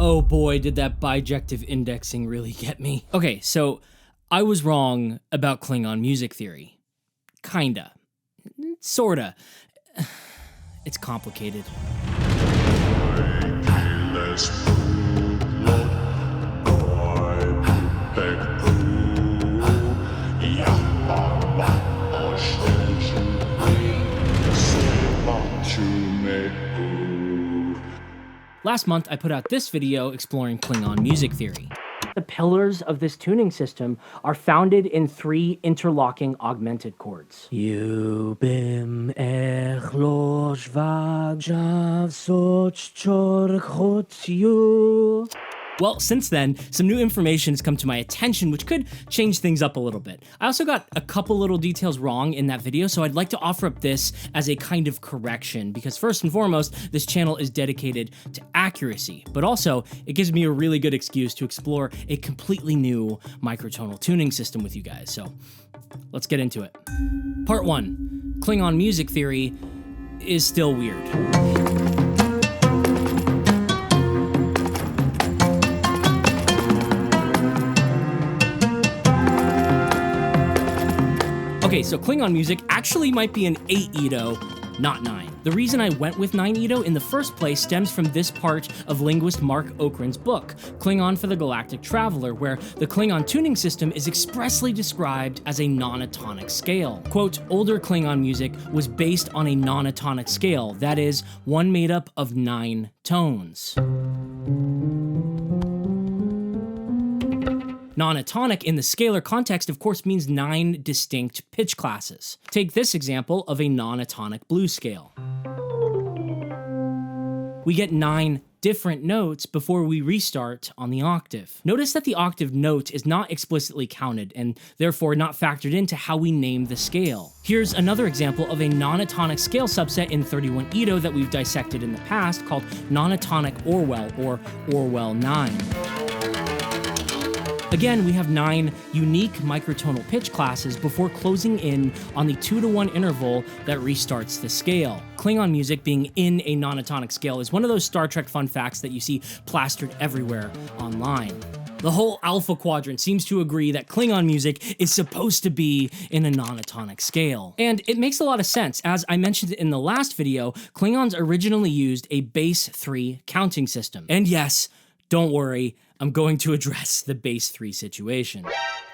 Oh boy, did that bijective indexing really get me. Okay, so I was wrong about Klingon music theory. Kinda. Sorta. It's complicated. Last month, I put out this video exploring Klingon music theory. The pillars of this tuning system are founded in 3 interlocking augmented chords. Yubim echlosh vagjav soch chorchot yu. Well, since then, some new information has come to my attention, which could change things up a little bit. I also got a couple little details wrong in that video, so I'd like to offer up this as a kind of correction, because first and foremost, this channel is dedicated to accuracy, but also it gives me a really good excuse to explore a completely new microtonal tuning system with you guys. So let's get into it. Part 1, Klingon music theory is still weird. Okay, so Klingon music actually might be an 8 Aeido, not 9. The reason I went with 9 Aeido in the first place stems from this part of linguist Mark Okrand's book, Klingon for the Galactic Traveler, where the Klingon tuning system is expressly described as a non-atonic scale. Quote, older Klingon music was based on a non-atonic scale, that is, one made up of 9 tones. Non-atonic in the scalar context, of course, means 9 distinct pitch classes. Take this example of a non-atonic blues scale. We get 9 different notes before we restart on the octave. Notice that the octave note is not explicitly counted and therefore not factored into how we name the scale. Here's another example of a non-atonic scale subset in 31 Aeido that we've dissected in the past called non-atonic Orwell or Orwell 9. Again, we have 9 unique microtonal pitch classes before closing in on the 2-to-1 interval that restarts the scale. Klingon music being in a non-atonic scale is one of those Star Trek fun facts that you see plastered everywhere online. The whole Alpha Quadrant seems to agree that Klingon music is supposed to be in a non-atonic scale. And it makes a lot of sense. As I mentioned in the last video, Klingons originally used a base 3 counting system. And yes, don't worry, I'm going to address the base 3 situation.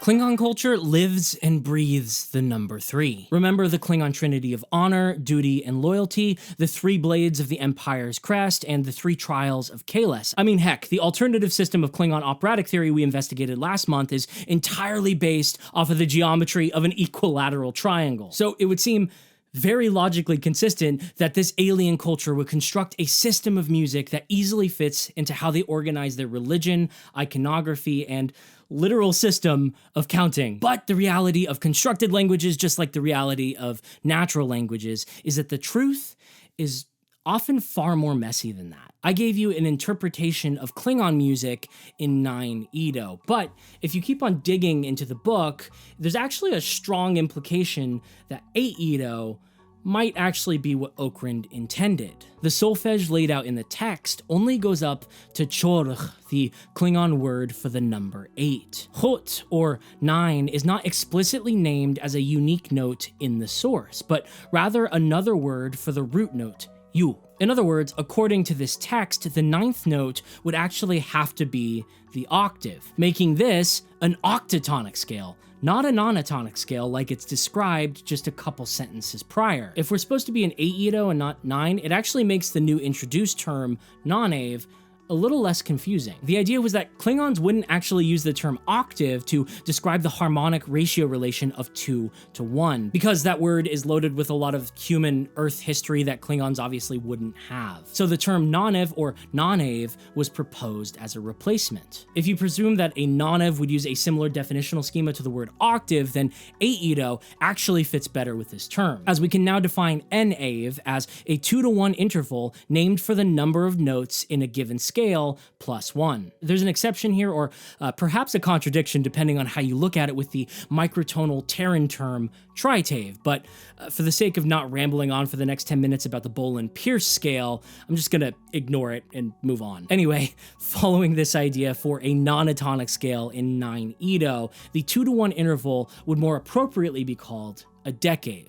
Klingon culture lives and breathes the number 3. Remember the Klingon trinity of honor, duty, and loyalty, the 3 blades of the Empire's crest, and the 3 trials of Kahless. I mean, heck, the alternative system of Klingon operatic theory we investigated last month is entirely based off of the geometry of an equilateral triangle. So it would seem very logically consistent that this alien culture would construct a system of music that easily fits into how they organize their religion, iconography, and literal system of counting. But the reality of constructed languages, just like the reality of natural languages, is that the truth is often far more messy than that. I gave you an interpretation of Klingon music in 9 Aeido, but if you keep on digging into the book, there's actually a strong implication that 8 Aeido might actually be what Okrand intended. The solfège laid out in the text only goes up to chorch, the Klingon word for the number 8. Chot, or 9, is not explicitly named as a unique note in the source, but rather another word for the root note, yu. In other words, according to this text, the 9th note would actually have to be the octave, making this an octatonic scale, not a non-atonic scale like it's described just a couple sentences prior. If we're supposed to be an 8 Aeido and not 9, it actually makes the new introduced term, non-ave, a little less confusing. The idea was that Klingons wouldn't actually use the term octave to describe the harmonic ratio relation of 2 to 1, because that word is loaded with a lot of human Earth history that Klingons obviously wouldn't have. So the term non-ave or non-ave was proposed as a replacement. If you presume that a non-ave would use a similar definitional schema to the word octave, then 8 Aeido actually fits better with this term, as we can now define n-ave as a 2-to-1 interval named for the number of notes in a given scale scale plus 1. There's an exception here, or perhaps a contradiction depending on how you look at it, with the microtonal Terran term tritave, but for the sake of not rambling on for the next 10 minutes about the Bolin-Pierce scale, I'm just gonna ignore it and move on. Anyway, following this idea for a non-atonic scale in 9 Edo, the 2-to-1 interval would more appropriately be called a decade.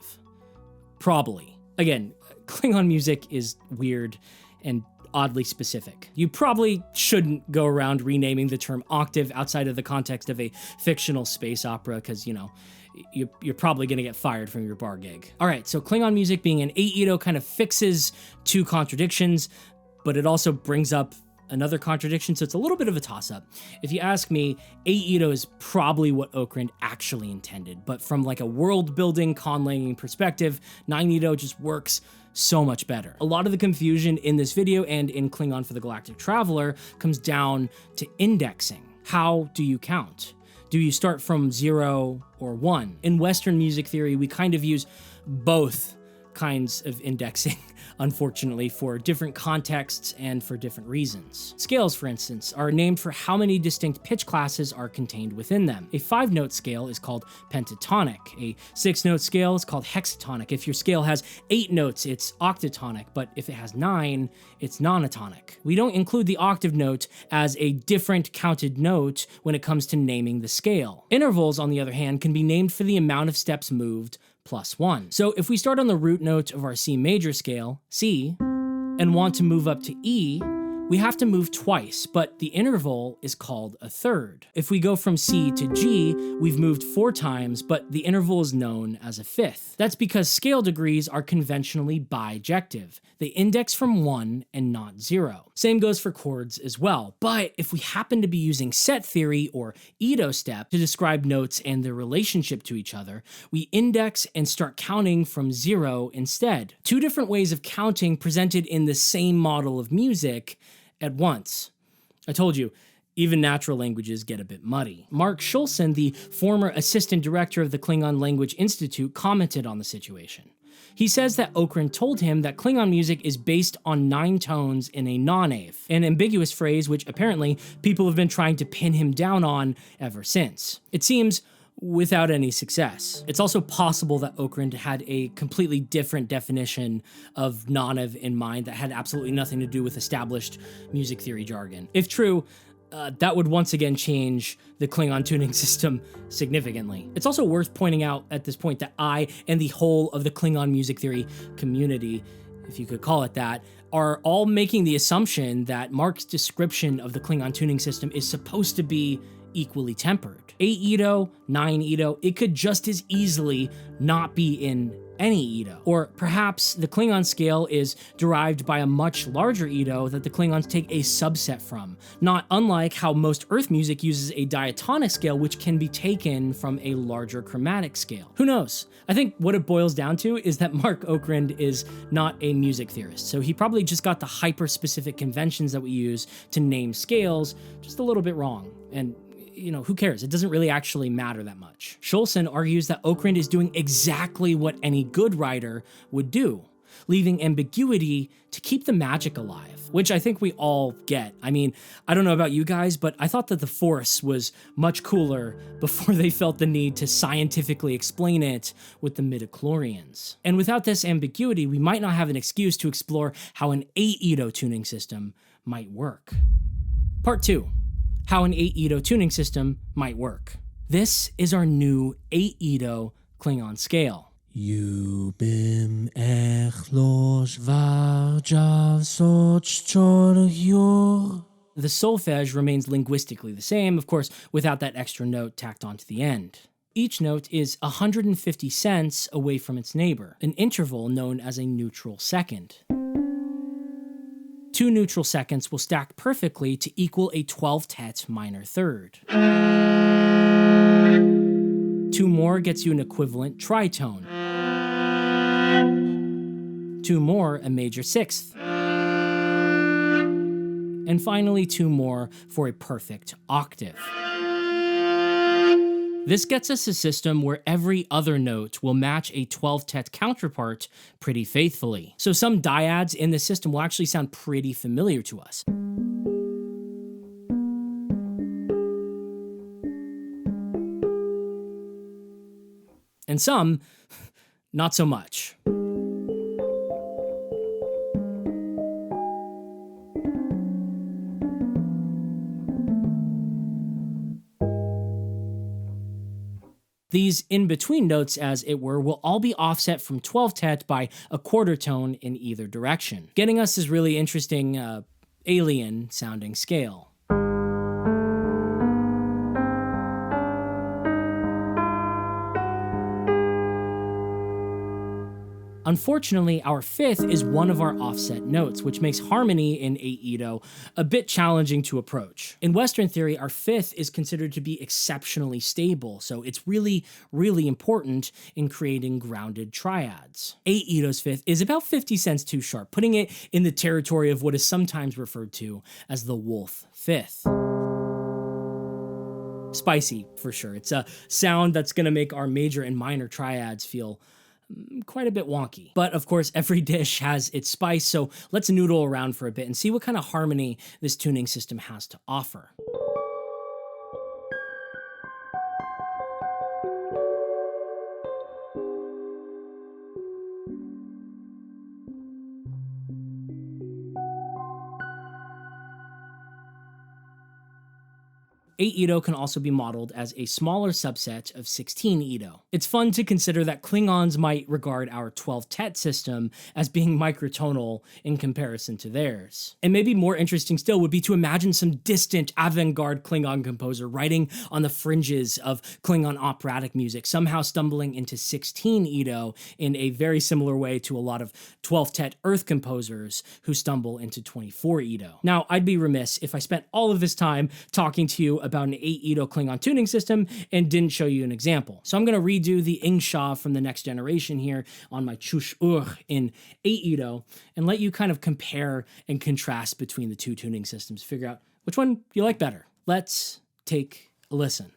Probably. Again, Klingon music is weird and oddly specific. You probably shouldn't go around renaming the term octave outside of the context of a fictional space opera, because, you know, you're probably going to get fired from your bar gig. All right, so Klingon music being an Aeido kind of fixes two contradictions, but it also brings up another contradiction, so it's a little bit of a toss-up. If you ask me, Aeido is probably what Okrand actually intended, but from like a world-building, conlanging perspective, 9 Edo just works so much better. A lot of the confusion in this video and in Klingon for the Galactic Traveler comes down to indexing. How do you count? Do you start from 0 or 1? In Western music theory, we kind of use both kinds of indexing, unfortunately, for different contexts and for different reasons. Scales, for instance, are named for how many distinct pitch classes are contained within them. A 5-note scale is called pentatonic. A 6-note scale is called hexatonic. If your scale has 8 notes, it's octatonic, but if it has 9, it's nonatonic. We don't include the octave note as a different counted note when it comes to naming the scale. Intervals, on the other hand, can be named for the amount of steps moved plus 1. So if we start on the root note of our C major scale, C, and want to move up to E, we have to move twice, but the interval is called a third. If we go from C to G, we've moved 4 times, but the interval is known as a fifth. That's because scale degrees are conventionally bijective. They index from 1 and not 0. Same goes for chords as well, but if we happen to be using set theory or Edo step to describe notes and their relationship to each other, we index and start counting from 0 instead. Two different ways of counting presented in the same model of music at once. I told you, even natural languages get a bit muddy. Mark Schulson, the former assistant director of the Klingon Language Institute, commented on the situation. He says that Okrand told him that Klingon music is based on 9 tones in a nonave, an ambiguous phrase which apparently people have been trying to pin him down on ever since. It seems without any success. It's also possible that Okrand had a completely different definition of nonave in mind that had absolutely nothing to do with established music theory jargon. If true, that would once again change the Klingon tuning system significantly. It's also worth pointing out at this point that I and the whole of the Klingon music theory community, if you could call it that, are all making the assumption that Mark's description of the Klingon tuning system is supposed to be equally tempered. 8 Edo, 9 Edo, it could just as easily not be in any Edo. Or perhaps the Klingon scale is derived by a much larger Edo that the Klingons take a subset from, not unlike how most Earth music uses a diatonic scale which can be taken from a larger chromatic scale. Who knows? I think what it boils down to is that Mark Okrand is not a music theorist, so he probably just got the hyper-specific conventions that we use to name scales just a little bit wrong. And you know, who cares? It doesn't really actually matter that much. Schulson argues that Okrand is doing exactly what any good writer would do, leaving ambiguity to keep the magic alive, which I think we all get. I mean, I don't know about you guys, but I thought that the Force was much cooler before they felt the need to scientifically explain it with the midichlorians. And without this ambiguity, we might not have an excuse to explore how an Aeido tuning system might work. Part 2. How an Aeido tuning system might work. This is our new Aeido Klingon scale. The solfège remains linguistically the same, of course, without that extra note tacked onto the end. Each note is 150 cents away from its neighbor, an interval known as a neutral second. 2 neutral seconds will stack perfectly to equal a 12th minor third. 2 more gets you an equivalent tritone. 2 more, a major 6th. And finally 2 more for a perfect octave. This gets us a system where every other note will match a 12th counterpart pretty faithfully. So some dyads in the system will actually sound pretty familiar to us. and some, not so much. These in-between notes, as it were, will all be offset from 12th tet by a quarter tone in either direction, getting us this really interesting, alien-sounding scale. Unfortunately, our 5th is one of our offset notes, which makes harmony in Aeido a bit challenging to approach. In Western theory, our 5th is considered to be exceptionally stable, so it's really, really important in creating grounded triads. Aeido's 5th is about 50 cents too sharp, putting it in the territory of what is sometimes referred to as the wolf 5th. Spicy, for sure. It's a sound that's going to make our major and minor triads feel quite a bit wonky. But of course, every dish has its spice, so let's noodle around for a bit and see what kind of harmony this tuning system has to offer. Aeido can also be modeled as a smaller subset of 16 Edo. It's fun to consider that Klingons might regard our 12th tet system as being microtonal in comparison to theirs. And maybe more interesting still would be to imagine some distant avant-garde Klingon composer writing on the fringes of Klingon operatic music, somehow stumbling into 16 Edo in a very similar way to a lot of 12th tet Earth composers who stumble into 24 Edo. Now, I'd be remiss if I spent all of this time talking to you about an Aeido Klingon tuning system and didn't show you an example. So I'm going to redo the Ingsha from the Next Generation here on my Chush-Ur in Aeido and let you kind of compare and contrast between the two tuning systems, figure out which one you like better. Let's take a listen.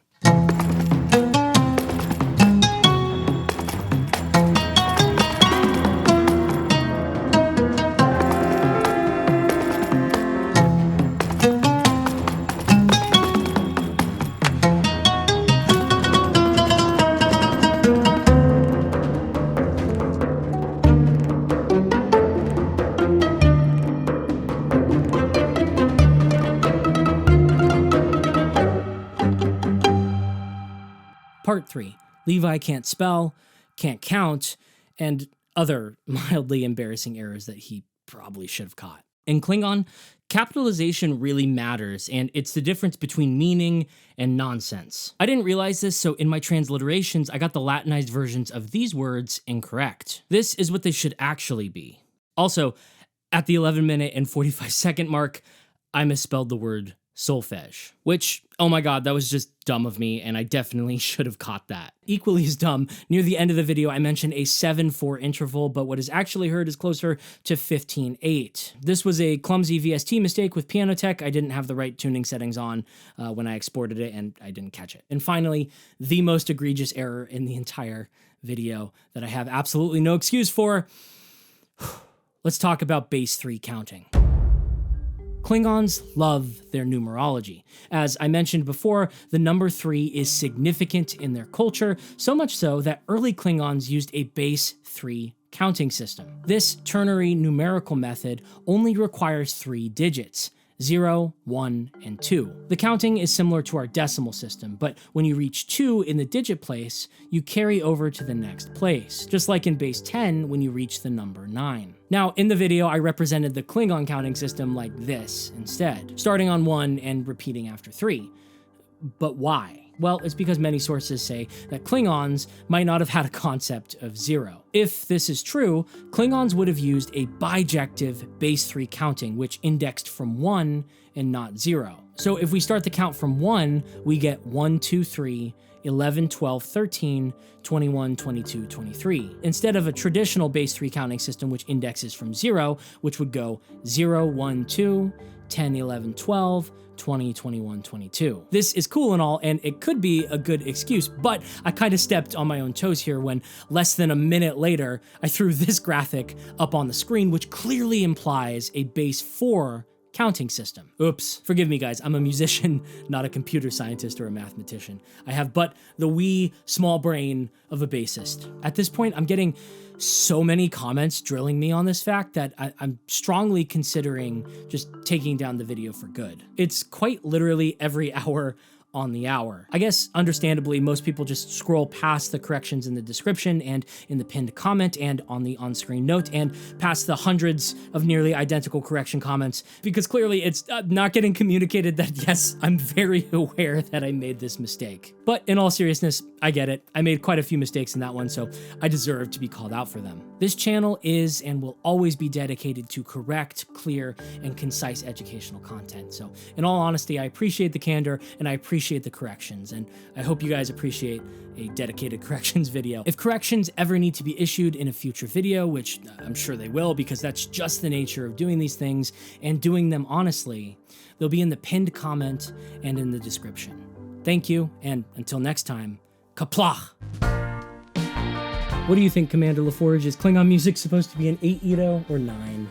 Part 3. Levi can't spell, can't count, and other mildly embarrassing errors that he probably should have caught. In Klingon, capitalization really matters, and it's the difference between meaning and nonsense. I didn't realize this, so in my transliterations, I got the Latinized versions of these words incorrect. This is what they should actually be. Also, at the 11-minute and 45-second mark, I misspelled the word solfège, which, oh my god, that was just dumb of me, and I definitely should have caught that. Equally as dumb, near the end of the video I mentioned a 7/4 interval, but what is actually heard is closer to 15/8. This was a clumsy VST mistake with Piano Tech. I didn't have the right tuning settings on when I exported it, and I didn't catch it. And finally, the most egregious error in the entire video that I have absolutely no excuse for. Let's talk about base 3 counting. Klingons love their numerology. As I mentioned before, the number 3 is significant in their culture, so much so that early Klingons used a base 3 counting system. This ternary numerical method only requires 3 digits: 0, 1, and 2. The counting is similar to our decimal system, but when you reach 2 in the digit place, you carry over to the next place, just like in base 10 when you reach the number 9. Now, in the video, I represented the Klingon counting system like this instead, starting on 1 and repeating after 3. But why? Well, it's because many sources say that Klingons might not have had a concept of 0. If this is true, Klingons would have used a bijective base 3 counting, which indexed from 1 and not 0. So if we start the count from 1, we get 1, 2, 3, 11, 12, 13, 21, 22, 23, instead of a traditional base 3 counting system which indexes from 0, which would go 0, 1, 2, 10, 11, 12, 20, 21, 22. This is cool and all, and it could be a good excuse, but I kind of stepped on my own toes here when less than a minute later, I threw this graphic up on the screen, which clearly implies a base 4 counting system. Oops, forgive me guys, I'm a musician, not a computer scientist or a mathematician. I have but the wee small brain of a bassist. At this point, I'm getting so many comments drilling me on this fact that I'm strongly considering just taking down the video for good. It's quite literally every hour on the hour. I guess, understandably, most people just scroll past the corrections in the description and in the pinned comment and on the on-screen note and past the hundreds of nearly identical correction comments because clearly it's not getting communicated that yes, I'm very aware that I made this mistake. But in all seriousness, I get it. I made quite a few mistakes in that one, so I deserve to be called out for them. This channel is and will always be dedicated to correct, clear, and concise educational content. So in all honesty, I appreciate the candor and I appreciate the corrections, and I hope you guys appreciate a dedicated corrections video. If corrections ever need to be issued in a future video, which I'm sure they will because that's just the nature of doing these things and doing them honestly, they'll be in the pinned comment and in the description. Thank you, and until next time, kaplach! What do you think, Commander LaForge? Is Klingon music supposed to be an 8 Edo or 9?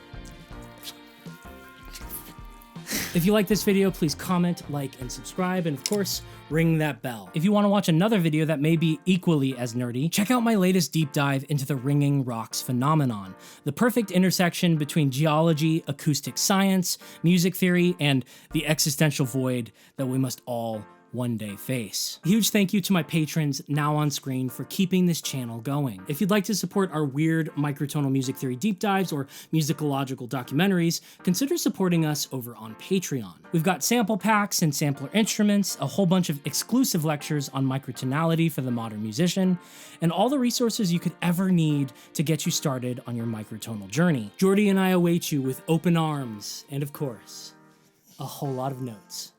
If you like this video, please comment, like, and subscribe, and of course, ring that bell. If you want to watch another video that may be equally as nerdy, check out my latest deep dive into the ringing rocks phenomenon, the perfect intersection between geology, acoustic science, music theory, and the existential void that we must all one day face. A huge thank you to my patrons now on screen for keeping this channel going. If you'd like to support our weird microtonal music theory deep dives or musicological documentaries, consider supporting us over on Patreon. We've got sample packs and sampler instruments, a whole bunch of exclusive lectures on microtonality for the modern musician, and all the resources you could ever need to get you started on your microtonal journey. Jordy and I await you with open arms, and of course, a whole lot of notes.